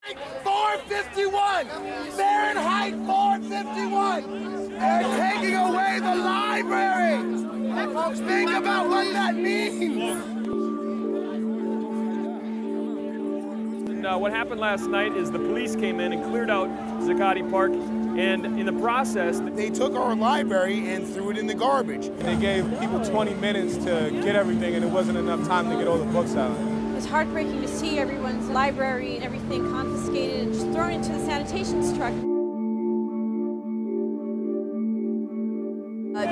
451! Fahrenheit 451! They're taking away the library! Folks, think about what that means! What happened last night is the police came in and cleared out Zuccotti Park, and in the process, they took our library and threw it in the garbage. They gave people 20 minutes to get everything, and it wasn't enough time to get all the books out. It was heartbreaking to see everyone's library and everything confiscated and just thrown into the sanitation truck.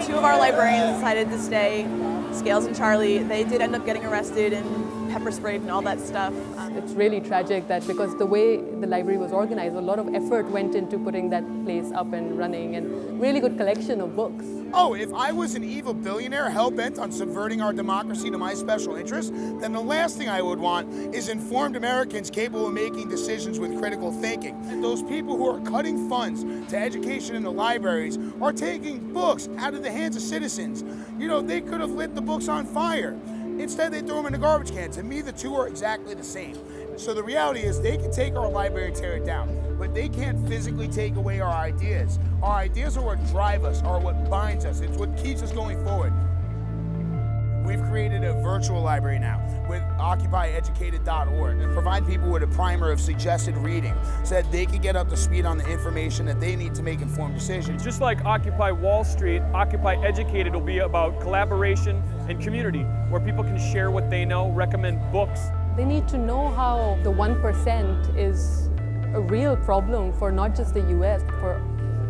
Two of our librarians decided to stay, Scales and Charlie. They did end up getting arrested and pepper sprayed and all that stuff. It's really tragic that because the way the library was organized, a lot of effort went into putting that place up and running, and really good collection of books. Oh, if I was an evil billionaire hell-bent on subverting our democracy to my special interest, then the last thing I would want is informed Americans capable of making decisions with critical thinking. And those people who are cutting funds to education in the libraries are taking books out of the hands of citizens. You know, they could have lit the books on fire. Instead, they throw them in the garbage can. To me, the two are exactly the same. So the reality is they can take our library and tear it down, but they can't physically take away our ideas. Our ideas are what drive us, are what binds us. It's what keeps us going forward. We've created a virtual library now with OccupyEducated.org and provide people with a primer of suggested reading so that they can get up to speed on the information that they need to make informed decisions. just like Occupy Wall Street, Occupy Educated will be about collaboration and community, where people can share what they know, recommend books. They need to know how the 1% is a real problem for not just the US, but for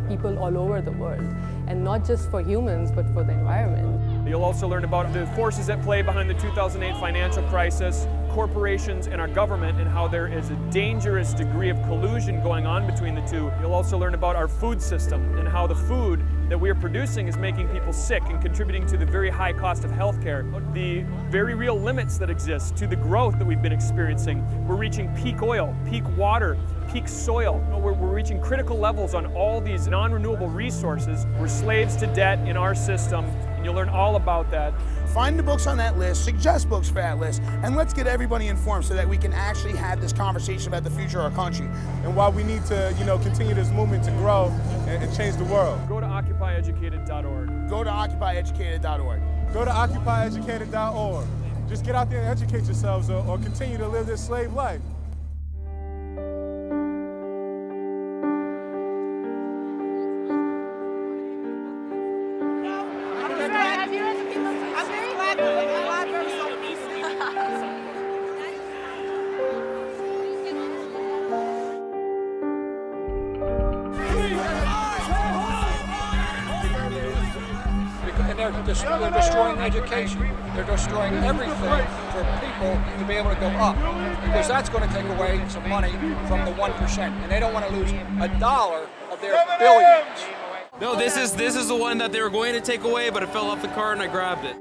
people all over the world. And not just for humans, but for the environment. You'll also learn about the forces at play behind the 2008 financial crisis, corporations and our government, and how there is a dangerous degree of collusion going on between the two. You'll also learn about our food system and how the food that we are producing is making people sick and contributing to the very high cost of healthcare. The very real limits that exist to the growth that we've been experiencing. We're reaching peak oil, peak water, peak soil. We're reaching critical levels on all these non-renewable resources. We're slaves to debt in our system, and you'll learn all about that. Find the books on that list, suggest books for that list, and let's get everybody informed so that we can actually have this conversation about the future of our country. And why we need to, continue this movement to grow and change the world. Go to OccupyEducated.org. Go to OccupyEducated.org. Go to OccupyEducated.org. Just get out there and educate yourselves or continue to live this slave life. And they're destroying education. They're destroying everything for people to be able to go up, because that's going to take away some money from the 1%, and they don't want to lose $1 of their billions. No, this is the one that they were going to take away, but it fell off the car and I grabbed it.